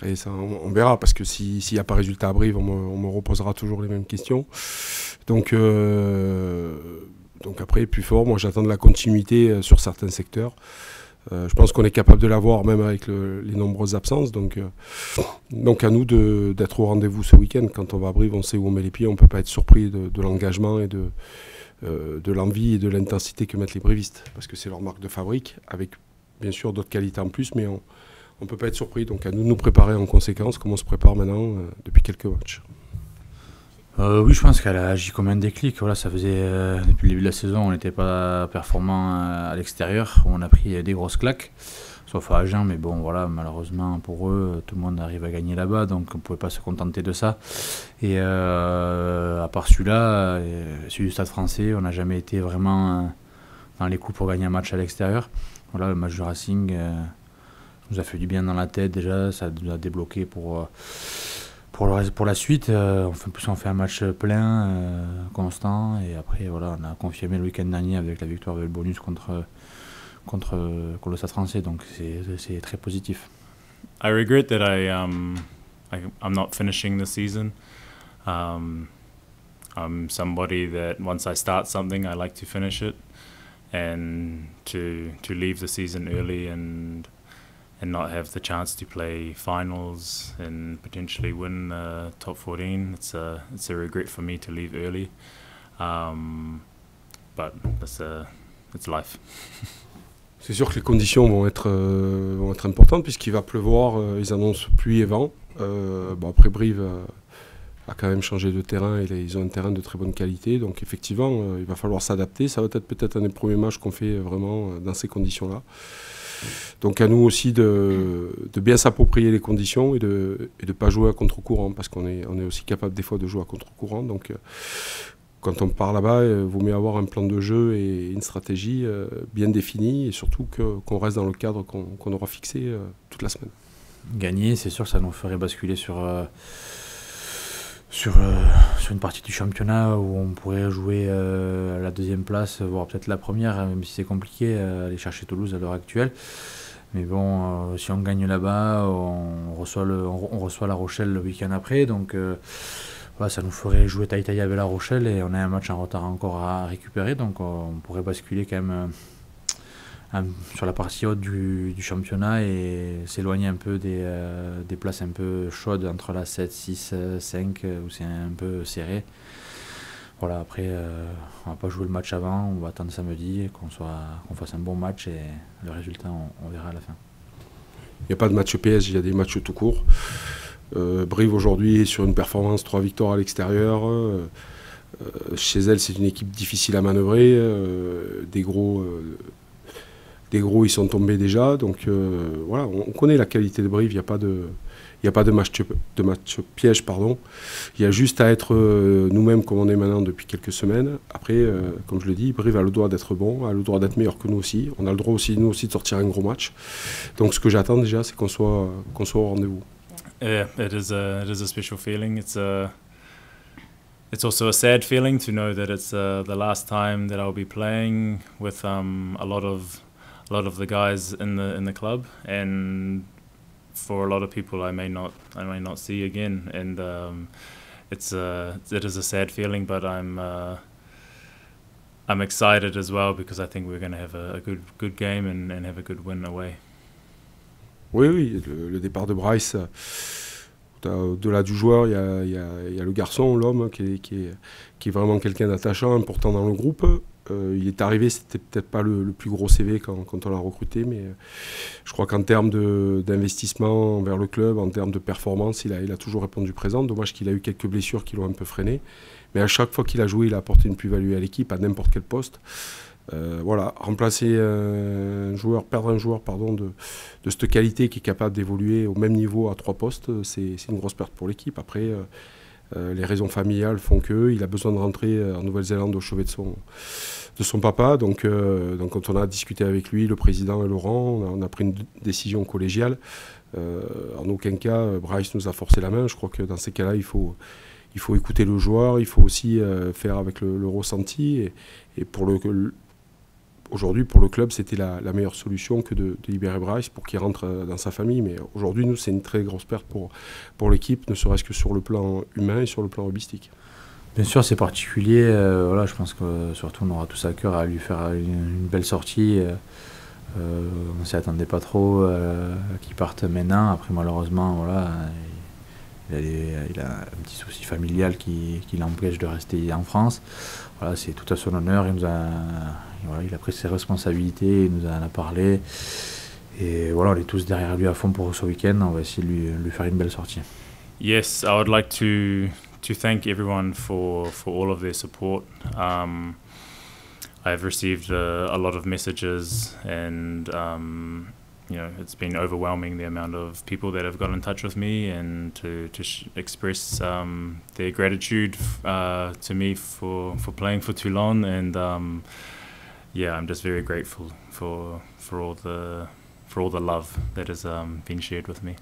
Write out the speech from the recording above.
Après, ça, on verra, parce que s'il n'y a pas résultat à Brive, on me reposera toujours les mêmes questions. Donc après, plus fort, moi j'attends de la continuité sur certains secteurs. Je pense qu'on est capable de l'avoir même avec les nombreuses absences. Donc à nous d'être au rendez-vous ce week-end. Quand on va à Brive, on sait où on met les pieds. On ne peut pas être surpris de l'engagement et de l'envie et de l'intensité que mettent les brivistes. Parce que c'est leur marque de fabrique, avec bien sûr d'autres qualités en plus, mais on ne peut pas être surpris. Donc à nous de nous préparer en conséquence, comme on se prépare maintenant depuis quelques matchs. Oui, je pense qu'elle a agi comme un déclic. Voilà, ça faisait depuis le début de la saison, on n'était pas performant à l'extérieur. On a pris des grosses claques, sauf à Agen, mais bon, voilà, malheureusement pour eux, tout le monde arrive à gagner là-bas, donc on ne pouvait pas se contenter de ça. Et à part celui-là, celui du Stade Français, on n'a jamais été vraiment dans les coups pour gagner un match à l'extérieur. Voilà, le match du Racing nous a fait du bien dans la tête déjà, ça nous a débloqué pour la suite. On fait un match plein, constant, et après voilà, on a confirmé le week-end dernier avec la victoire de le bonus contre le Stade Français, donc c'est très positif. I regret that I'm not finishing the season. I'm somebody that once I start something, I like to finish it, and to leave the season early and not have the chance to play finals and potentially win top 14. It's a regret for me to leave early, but it's life. C'est sûr que les conditions vont être importantes puisqu'il va pleuvoir, ils annoncent pluie et vent. Après Brive a quand même changé de terrain, et ils ont un terrain de très bonne qualité, donc effectivement il va falloir s'adapter. Ça va être peut-être un des premiers matchs qu'on fait vraiment dans ces conditions-là. Donc à nous aussi de bien s'approprier les conditions et de pas jouer à contre-courant, parce qu'on est aussi capable des fois de jouer à contre-courant. Donc quand on part là-bas, il vaut mieux avoir un plan de jeu et une stratégie bien définie, et surtout qu'on reste dans le cadre qu'on aura fixé toute la semaine. Gagner, c'est sûr que ça nous ferait basculer sur une partie du championnat où on pourrait jouer la deuxième place, voire peut-être la première, même si c'est compliqué aller chercher Toulouse à l'heure actuelle. Mais bon, si on gagne là-bas, on reçoit La Rochelle le week-end après, donc voilà, ça nous ferait jouer taille-taille avec La Rochelle, et on a un match en retard encore à récupérer, donc on pourrait basculer quand même sur la partie haute du championnat et s'éloigner un peu des places un peu chaudes entre la 7, 6, 5 où c'est un peu serré. Voilà, après on va pas jouer le match avant, on va attendre samedi qu'on fasse un bon match, et le résultat on verra à la fin. Il n'y a pas de match PS, il y a des matchs tout court. Brive aujourd'hui est sur une performance 3 victoires à l'extérieur. Chez elle, c'est une équipe difficile à manœuvrer. Des gros, ils sont tombés déjà. Donc voilà, on connaît la qualité de Brive. Il n'y a pas de match piège, pardon. Il y a juste à être nous-mêmes comme on est maintenant depuis quelques semaines. Après, comme je le dis, Brive a le droit d'être bon, a le droit d'être meilleur que nous aussi. On a le droit aussi, nous aussi, de sortir un gros match. Donc ce que j'attends déjà, c'est qu'on soit au rendez-vous. Yeah, it is a special feeling. It's also a sad feeling to know that it's the last time that I'll be playing with a lot of the guys in the club, and for a lot of people I may not see again, and it is a sad feeling, but I'm excited as well because I think we're going to have a good game and have a good win away. Oui, le départ de Bryce, au-delà du joueur, il y a le garçon, l'homme, qui est vraiment quelqu'un d'attachant, important dans le groupe. Il est arrivé, c'était peut-être pas le plus gros CV quand on l'a recruté, mais je crois qu'en termes d'investissement envers le club, en termes de performance, il a toujours répondu présent. Dommage qu'il a eu quelques blessures qui l'ont un peu freiné, mais à chaque fois qu'il a joué, il a apporté une plus-value à l'équipe, à n'importe quel poste. Voilà, remplacer perdre un joueur de cette qualité qui est capable d'évoluer au même niveau à 3 postes, c'est une grosse perte pour l'équipe. Après, les raisons familiales font qu'il a besoin de rentrer en Nouvelle-Zélande au chevet de son papa. Donc quand on a discuté avec lui, le président et Laurent, on a pris une décision collégiale. En aucun cas, Bryce nous a forcé la main. Je crois que dans ces cas-là, il faut écouter le joueur, il faut aussi faire avec le ressenti. Et aujourd'hui, pour le club, c'était la meilleure solution que de libérer Bryce pour qu'il rentre dans sa famille. Mais aujourd'hui, nous, c'est une très grosse perte pour l'équipe, ne serait-ce que sur le plan humain et sur le plan rugbyistique. Bien sûr, c'est particulier. Voilà, je pense que surtout on aura tous à cœur à lui faire une belle sortie. On ne s'y attendait pas trop qu'il parte maintenant. Après, malheureusement, voilà, il a un petit souci familial qui l'empêche de rester en France. Voilà, c'est tout à son honneur. Il a pris ses responsabilités, il nous en a parlé. Et voilà, on est tous derrière lui à fond pour ce week-end. On va essayer de lui faire une belle sortie. Yes, I would like to thank everyone for all of their support. I've received a lot of messages, and it's been overwhelming, the amount of people that have got in touch with me and to express their gratitude to me for playing for Toulon. And I'm just very grateful for all the love that has been shared with me.